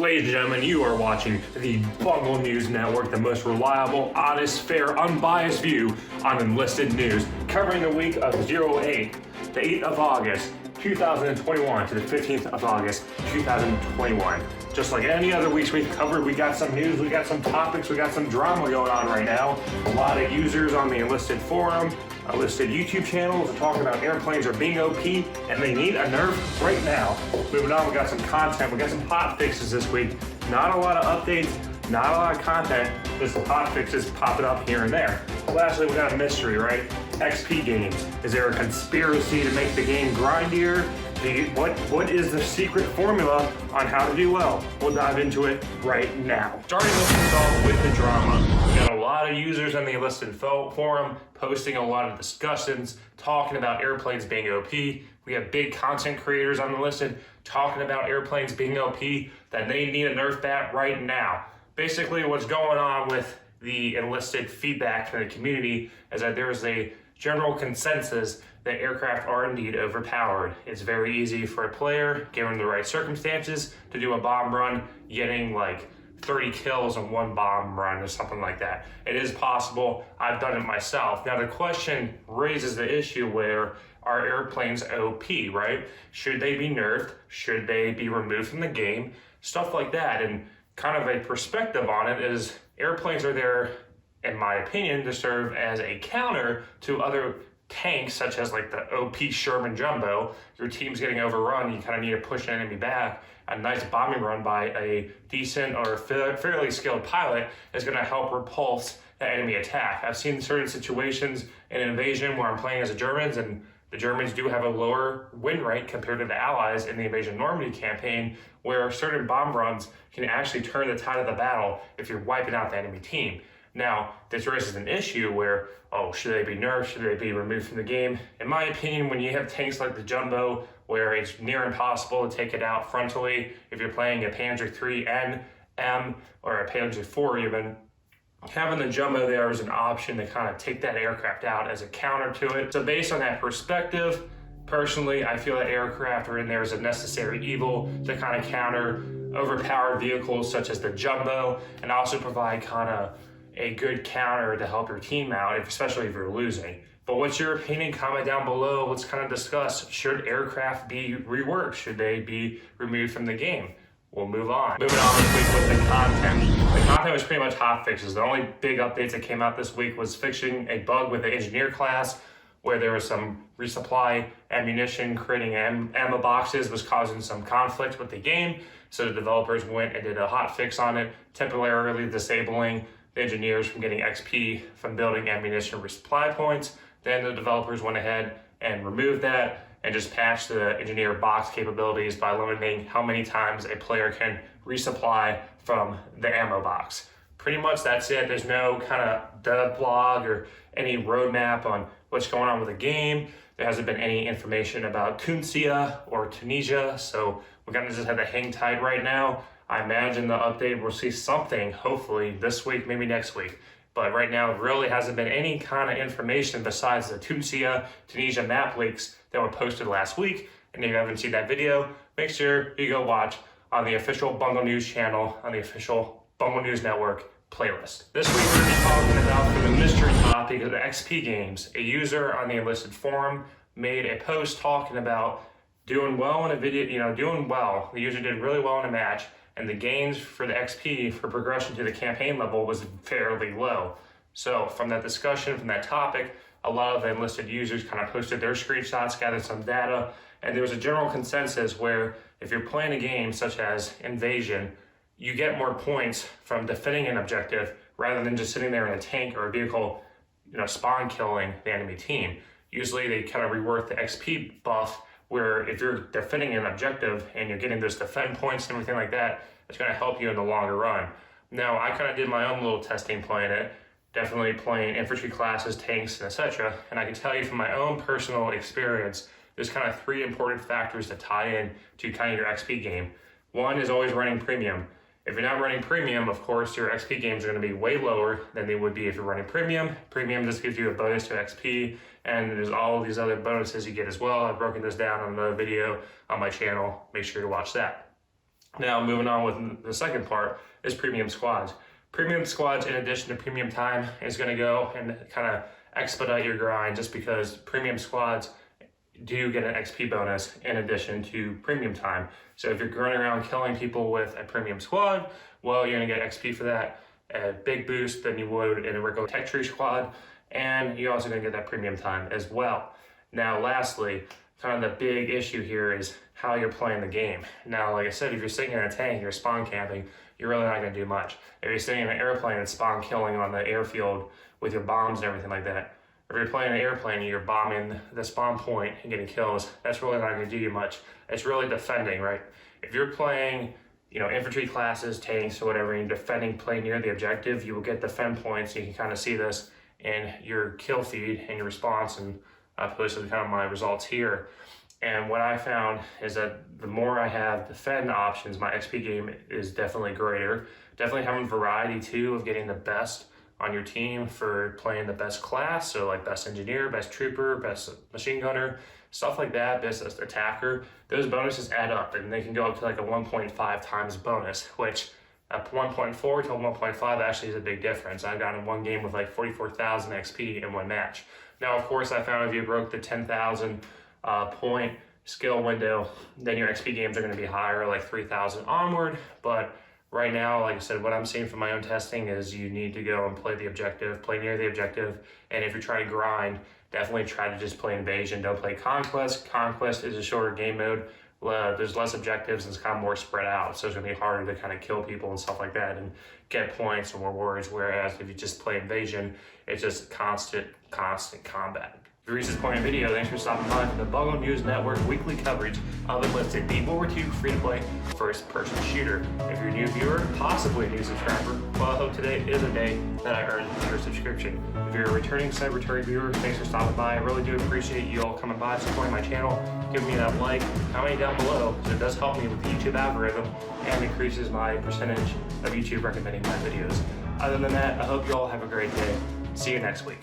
Ladies and gentlemen, you are watching the Bungle News Network, the most reliable, honest, fair, unbiased view on enlisted news, covering the week of 08, the 8th of August, 2021 to the 15th of August, 2021. Just like any other weeks we've covered, we got some news, we got some topics, we got some drama going on right now. A lot of users on the Enlisted forum, Enlisted YouTube channels are talking about airplanes are being OP and they need a nerf right now. Moving on, we got some content, we got some hot fixes this week. Not a lot of updates, not a lot of content, just some hot fixes popping up here and there. Lastly, we got a mystery, right? XP games. Is there a conspiracy to make the game grindier? What is the secret formula on how to do well? We'll dive into it right now. Starting this off with the drama. We got a lot of users on the Enlisted forum posting a lot of discussions, talking about airplanes being OP. We have big content creators on Enlisted talking about airplanes being OP, that they need a nerf bat right now. Basically, what's going on with the Enlisted feedback from the community is that there is a general consensus that aircraft are indeed overpowered. It's very easy for a player, given the right circumstances, to do a bomb run, getting like 30 kills in one bomb run or something like that. It is possible. I've done it myself. Now the question raises the issue where are airplanes OP, right? Should they be nerfed? Should they be removed from the game? Stuff like that. And kind of a perspective on it is airplanes are there, in my opinion, to serve as a counter to other tanks, such as like the OP Sherman Jumbo. Your team's getting overrun, you kind of need to push an enemy back. A nice bombing run by a decent or fairly skilled pilot is going to help repulse the enemy attack. I've seen certain situations in Invasion where I'm playing as the Germans, and the Germans do have a lower win rate compared to the Allies in the Invasion Normandy campaign, where certain bomb runs can actually turn the tide of the battle if you're wiping out the enemy team. Now, this raises an issue where, should they be nerfed? Should they be removed from the game? In my opinion, when you have tanks like the Jumbo, where it's near impossible to take it out frontally, if you're playing a Panzer III N, M, or a Panzer IV even, having the Jumbo there is an option to kind of take that aircraft out as a counter to it. So based on that perspective, personally, I feel that aircraft are in there as a necessary evil to kind of counter overpowered vehicles such as the Jumbo, and also provide kind of a good counter to help your team out, especially if you're losing. But what's your opinion? Comment down below. Let's kind of discuss, should aircraft be reworked? Should they be removed from the game? We'll move on. Moving on this week with the content. The content was pretty much hot fixes. The only big updates that came out this week was fixing a bug with the engineer class, where there was some resupply ammunition, creating ammo boxes was causing some conflict with the game. So the developers went and did a hot fix on it, temporarily disabling the engineers from getting XP from building ammunition resupply points. Then the developers went ahead and removed that and just patched the engineer box capabilities by limiting how many times a player can resupply from the ammo box. Pretty much that's it. There's no kind of dev blog or any roadmap on what's going on with the game. There hasn't been any information about Tunisia or Tunisia, so we're gonna just have to hang tight right now. I imagine the update, we'll see something, hopefully this week, maybe next week. But right now, it really hasn't been any kind of information besides the Tunisia, Tunisia map leaks that were posted last week. And if you haven't seen that video, make sure you go watch on the official Bungle News channel, on the official Bungle News Network playlist. This week, we're going to be talking about, for the mystery topic of the XP games, a user on the Enlisted forum made a post talking about doing well in a video, doing well. The user did really well in a match, and the gains for the XP for progression to the campaign level was fairly low. So from that discussion, from that topic, a lot of the Enlisted users kind of posted their screenshots, gathered some data, and there was a general consensus where if you're playing a game such as Invasion, you get more points from defending an objective rather than just sitting there in a tank or a vehicle, spawn killing the enemy team. Usually they kind of rework the XP buff, where if you're defending an objective and you're getting those defend points and everything like that, it's going to help you in the longer run. Now, I kind of did my own little testing playing it, definitely playing infantry classes, tanks, and etc. And I can tell you from my own personal experience, there's kind of three important factors that tie in to kind of your XP game. One is always running premium. If you're not running premium, of course, your XP games are going to be way lower than they would be if you're running premium. Premium just gives you a bonus to XP, and there's all these other bonuses you get as well. I've broken this down on another video on my channel. Make sure to watch that. Now, moving on with the second part is premium squads. Premium squads, in addition to premium time, is going to go and kind of expedite your grind, just because premium squads do get an XP bonus in addition to premium time. So if you're running around killing people with a premium squad, well, you're going to get XP for that, a big boost than you would in a regular tech tree squad, and you're also going to get that premium time as well. Now, lastly, kind of the big issue here is how you're playing the game. Now, like I said, if you're sitting in a tank, you're spawn camping, you're really not going to do much. If you're sitting in an airplane and spawn killing on the airfield with your bombs and everything like that, if you're playing an airplane and you're bombing the spawn point and getting kills, that's really not going to do you much. It's really defending, right? If you're playing, infantry classes, tanks, or whatever, and you're defending, playing near the objective, you will get defend points. You can kind of see this in your kill feed and your response, and I posted kind of my results here. And what I found is that the more I have defend options, my XP game is definitely greater. Definitely having variety too of getting the best on your team for playing the best class, so like best engineer, best trooper, best machine gunner, stuff like that, best attacker. Those bonuses add up, and they can go up to like a 1.5 times bonus, which at 1.4 to 1.5 actually is a big difference. I got in one game with like 44,000 XP in one match. Now, of course, I found if you broke the 10,000 point skill window, then your XP games are going to be higher, like 3,000 onward. But right now, like I said, what I'm seeing from my own testing is you need to go and play the objective, play near the objective. And if you're trying to grind, definitely try to just play invasion. Don't play conquest. Conquest is a shorter game mode. There's less objectives and it's kind of more spread out. So it's going to be harder to kind of kill people and stuff like that and get points and rewards. Whereas if you just play invasion, it's just constant combat. If you reached this point in the video, thanks for stopping by for the Bungle News Network weekly coverage of Enlisted, the World War II free-to-play first-person shooter. If you're a new viewer, possibly a new subscriber, well, I hope today is a day that I earned your subscription. If you're a returning viewer, thanks for stopping by. I really do appreciate you all coming by, supporting my channel, giving me that like, commenting down below, so it does help me with the YouTube algorithm and increases my percentage of YouTube recommending my videos. Other than that, I hope you all have a great day. See you next week.